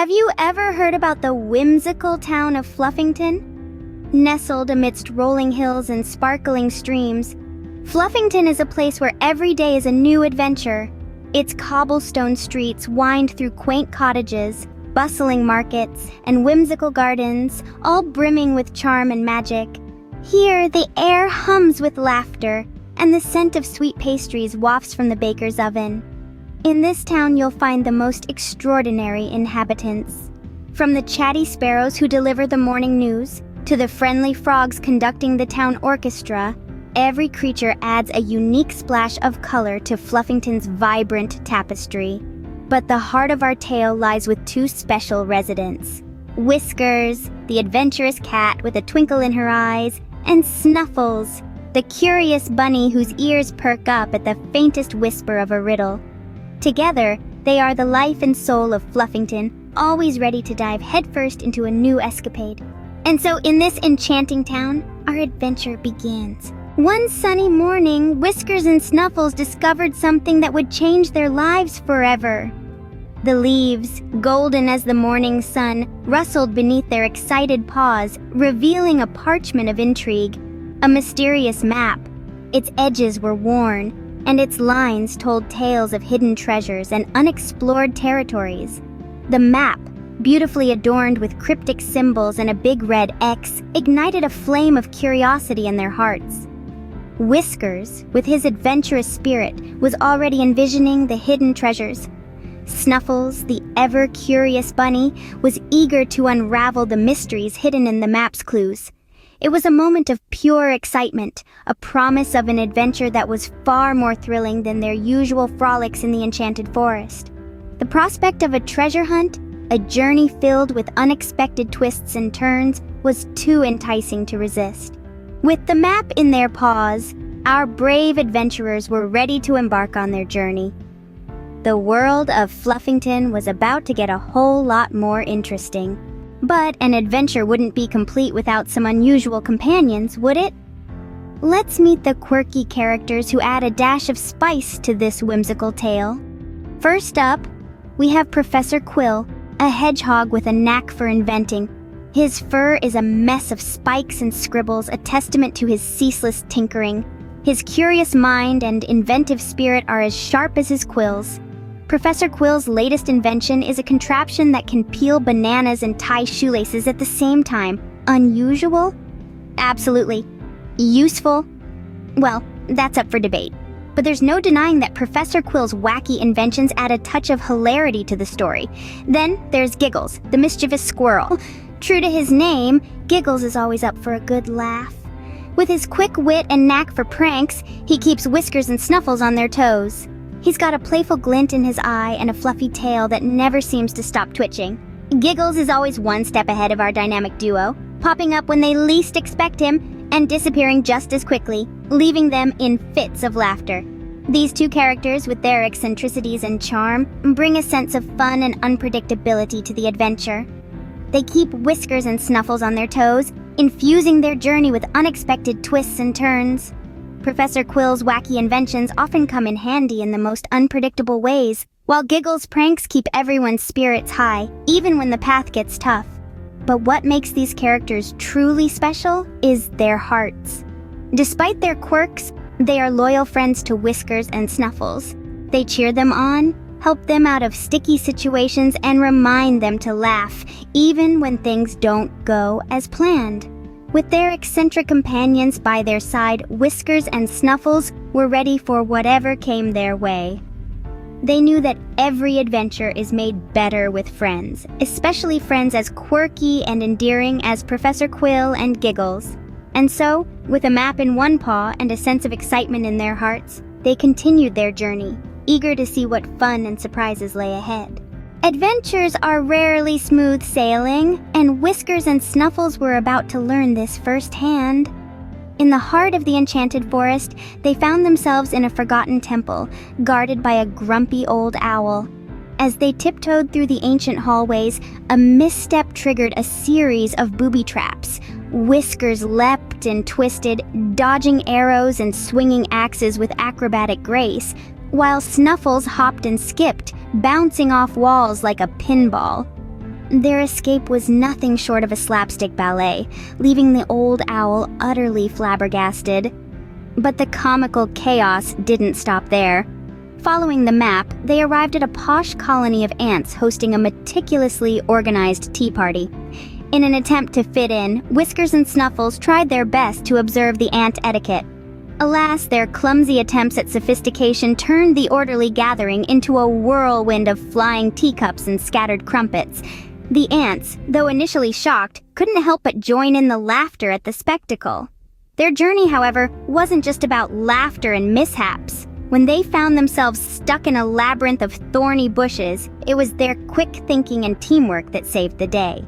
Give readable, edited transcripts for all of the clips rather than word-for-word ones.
Have you ever heard about the whimsical town of Fluffington? Nestled amidst rolling hills and sparkling streams, Fluffington is a place where every day is a new adventure. Its cobblestone streets wind through quaint cottages, bustling markets, and whimsical gardens, all brimming with charm and magic. Here, the air hums with laughter, and the scent of sweet pastries wafts from the baker's oven. In this town, you'll find the most extraordinary inhabitants. From the chatty sparrows who deliver the morning news, to the friendly frogs conducting the town orchestra, every creature adds a unique splash of color to Fluffington's vibrant tapestry. But the heart of our tale lies with two special residents. Whiskers, the adventurous cat with a twinkle in her eyes, and Snuffles, the curious bunny whose ears perk up at the faintest whisper of a riddle. Together, they are the life and soul of Fluffington, always ready to dive headfirst into a new escapade. And so in this enchanting town, our adventure begins. One sunny morning, Whiskers and Snuffles discovered something that would change their lives forever. The leaves, golden as the morning sun, rustled beneath their excited paws, revealing a parchment of intrigue, a mysterious map. Its edges were worn, and its lines told tales of hidden treasures and unexplored territories. The map, beautifully adorned with cryptic symbols and a big red X, ignited a flame of curiosity in their hearts. Whiskers, with his adventurous spirit, was already envisioning the hidden treasures. Snuffles, the ever-curious bunny, was eager to unravel the mysteries hidden in the map's clues. It was a moment of pure excitement, a promise of an adventure that was far more thrilling than their usual frolics in the enchanted forest. The prospect of a treasure hunt, a journey filled with unexpected twists and turns, was too enticing to resist. With the map in their paws, our brave adventurers were ready to embark on their journey. The world of Fluffington was about to get a whole lot more interesting. But an adventure wouldn't be complete without some unusual companions, would it? Let's meet the quirky characters who add a dash of spice to this whimsical tale. First up, we have Professor Quill, a hedgehog with a knack for inventing. His fur is a mess of spikes and scribbles, a testament to his ceaseless tinkering. His curious mind and inventive spirit are as sharp as his quills. Professor Quill's latest invention is a contraption that can peel bananas and tie shoelaces at the same time. Unusual? Absolutely. Useful? Well, that's up for debate. But there's no denying that Professor Quill's wacky inventions add a touch of hilarity to the story. Then there's Giggles, the mischievous squirrel. True to his name, Giggles is always up for a good laugh. With his quick wit and knack for pranks, he keeps Whiskers and Snuffles on their toes. He's got a playful glint in his eye and a fluffy tail that never seems to stop twitching. Giggles is always one step ahead of our dynamic duo, popping up when they least expect him and disappearing just as quickly, leaving them in fits of laughter. These two characters, with their eccentricities and charm, bring a sense of fun and unpredictability to the adventure. They keep Whiskers and Snuffles on their toes, infusing their journey with unexpected twists and turns. Professor Quill's wacky inventions often come in handy in the most unpredictable ways, while Giggles' pranks keep everyone's spirits high, even when the path gets tough. But what makes these characters truly special is their hearts. Despite their quirks, they are loyal friends to Whiskers and Snuffles. They cheer them on, help them out of sticky situations, and remind them to laugh, even when things don't go as planned. With their eccentric companions by their side, Whiskers and Snuffles were ready for whatever came their way. They knew that every adventure is made better with friends, especially friends as quirky and endearing as Professor Quill and Giggles. And so, with a map in one paw and a sense of excitement in their hearts, they continued their journey, eager to see what fun and surprises lay ahead. Adventures are rarely smooth sailing, and Whiskers and Snuffles were about to learn this firsthand. In the heart of the enchanted forest, they found themselves in a forgotten temple, guarded by a grumpy old owl. As they tiptoed through the ancient hallways, a misstep triggered a series of booby traps. Whiskers leapt and twisted, dodging arrows and swinging axes with acrobatic grace, while Snuffles hopped and skipped, bouncing off walls like a pinball. Their escape was nothing short of a slapstick ballet, leaving the old owl utterly flabbergasted. But the comical chaos didn't stop there. Following the map, they arrived at a posh colony of ants hosting a meticulously organized tea party. In an attempt to fit in, Whiskers and Snuffles tried their best to observe the ant etiquette. Alas, their clumsy attempts at sophistication turned the orderly gathering into a whirlwind of flying teacups and scattered crumpets. The ants, though initially shocked, couldn't help but join in the laughter at the spectacle. Their journey, however, wasn't just about laughter and mishaps. When they found themselves stuck in a labyrinth of thorny bushes, it was their quick thinking and teamwork that saved the day.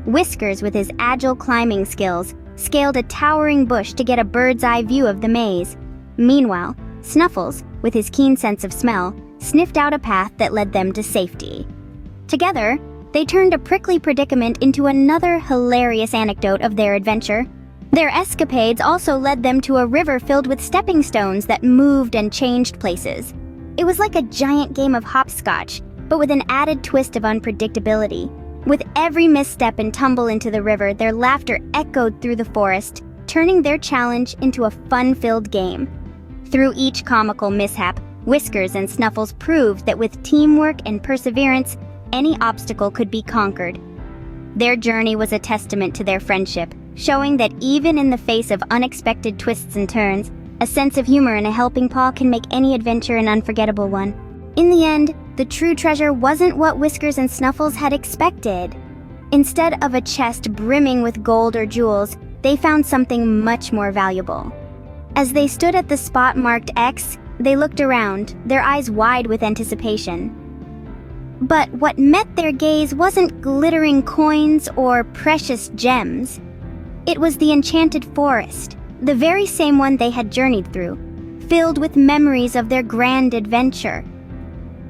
Whiskers, with his agile climbing skills, scaled a towering bush to get a bird's-eye view of the maze. Meanwhile, Snuffles, with his keen sense of smell, sniffed out a path that led them to safety. Together, they turned a prickly predicament into another hilarious anecdote of their adventure. Their escapades also led them to a river filled with stepping stones that moved and changed places. It was like a giant game of hopscotch, but with an added twist of unpredictability. With every misstep and tumble into the river, their laughter echoed through the forest, turning their challenge into a fun-filled game. Through each comical mishap, Whiskers and Snuffles proved that with teamwork and perseverance, any obstacle could be conquered. Their journey was a testament to their friendship, showing that even in the face of unexpected twists and turns, a sense of humor and a helping paw can make any adventure an unforgettable one. In the end, the true treasure wasn't what Whiskers and Snuffles had expected. Instead of a chest brimming with gold or jewels, they found something much more valuable. As they stood at the spot marked X, they looked around, their eyes wide with anticipation. But what met their gaze wasn't glittering coins or precious gems. It was the enchanted forest, the very same one they had journeyed through, filled with memories of their grand adventure.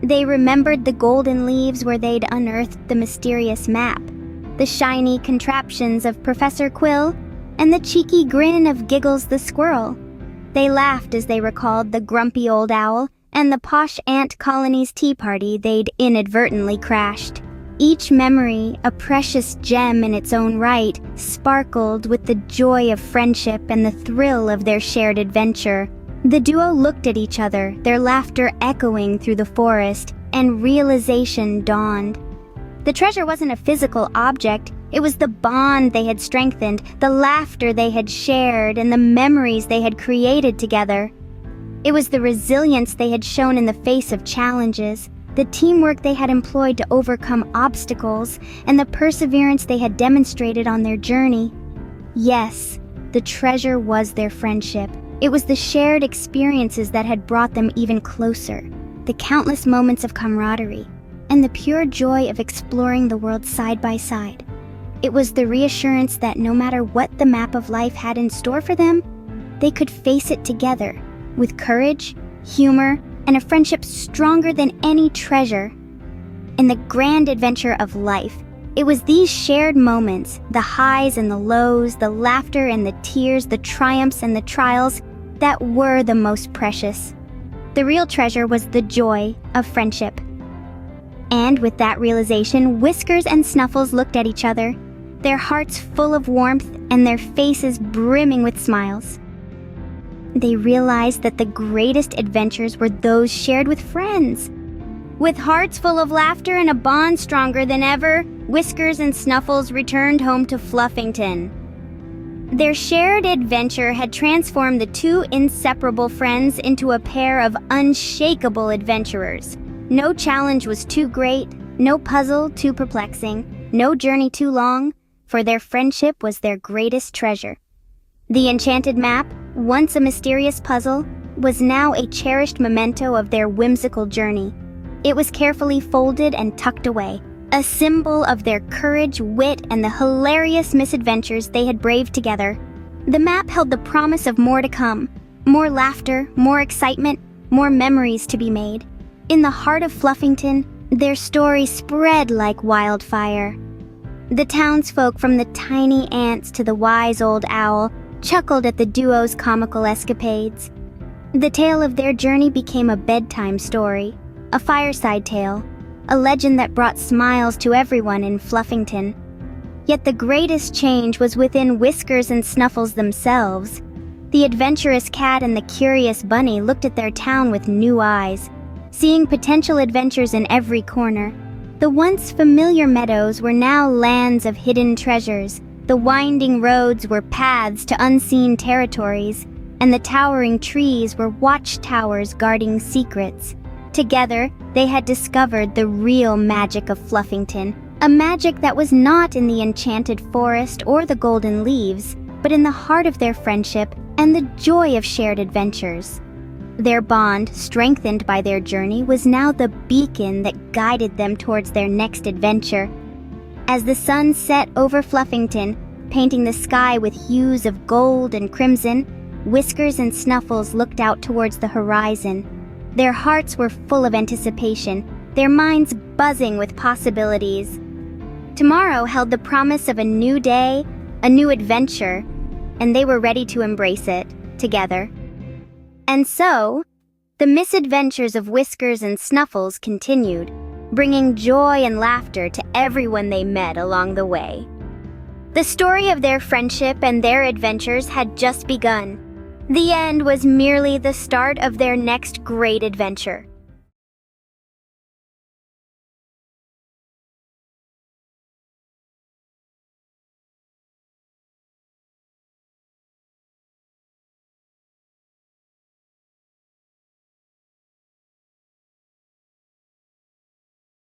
They remembered the golden leaves where they'd unearthed the mysterious map, the shiny contraptions of Professor Quill, and the cheeky grin of Giggles the squirrel. They laughed as they recalled the grumpy old owl and the posh ant colony's tea party they'd inadvertently crashed. Each memory, a precious gem in its own right, sparkled with the joy of friendship and the thrill of their shared adventure. The duo looked at each other, their laughter echoing through the forest, and realization dawned. The treasure wasn't a physical object, it was the bond they had strengthened, the laughter they had shared, and the memories they had created together. It was the resilience they had shown in the face of challenges, the teamwork they had employed to overcome obstacles, and the perseverance they had demonstrated on their journey. Yes, the treasure was their friendship. It was the shared experiences that had brought them even closer, the countless moments of camaraderie, and the pure joy of exploring the world side by side. It was the reassurance that no matter what the map of life had in store for them, they could face it together, with courage, humor, and a friendship stronger than any treasure. In the grand adventure of life, it was these shared moments, the highs and the lows, the laughter and the tears, the triumphs and the trials, that were the most precious. The real treasure was the joy of friendship. And with that realization, Whiskers and Snuffles looked at each other, their hearts full of warmth and their faces brimming with smiles. They realized that the greatest adventures were those shared with friends. With hearts full of laughter and a bond stronger than ever, Whiskers and Snuffles returned home to Fluffington. Their shared adventure had transformed the two inseparable friends into a pair of unshakable adventurers. No challenge was too great, no puzzle too perplexing, no journey too long, for their friendship was their greatest treasure. The enchanted map, once a mysterious puzzle, was now a cherished memento of their whimsical journey. It was carefully folded and tucked away, a symbol of their courage, wit, and the hilarious misadventures they had braved together. The map held the promise of more to come, more laughter, more excitement, more memories to be made. In the heart of Fluffington, their story spread like wildfire. The townsfolk, from the tiny ants to the wise old owl, chuckled at the duo's comical escapades. The tale of their journey became a bedtime story, a fireside tale, a legend that brought smiles to everyone in Fluffington. Yet the greatest change was within Whiskers and Snuffles themselves. The adventurous cat and the curious bunny looked at their town with new eyes, seeing potential adventures in every corner. The once familiar meadows were now lands of hidden treasures, the winding roads were paths to unseen territories, and the towering trees were watchtowers guarding secrets. Together, they had discovered the real magic of Fluffington, a magic that was not in the enchanted forest or the golden leaves, but in the heart of their friendship and the joy of shared adventures. Their bond, strengthened by their journey, was now the beacon that guided them towards their next adventure. As the sun set over Fluffington, painting the sky with hues of gold and crimson, Whiskers and Snuffles looked out towards the horizon. Their hearts were full of anticipation, their minds buzzing with possibilities. Tomorrow held the promise of a new day, a new adventure, and they were ready to embrace it, together. And so, the misadventures of Whiskers and Snuffles continued, bringing joy and laughter to everyone they met along the way. The story of their friendship and their adventures had just begun. The end was merely the start of their next great adventure.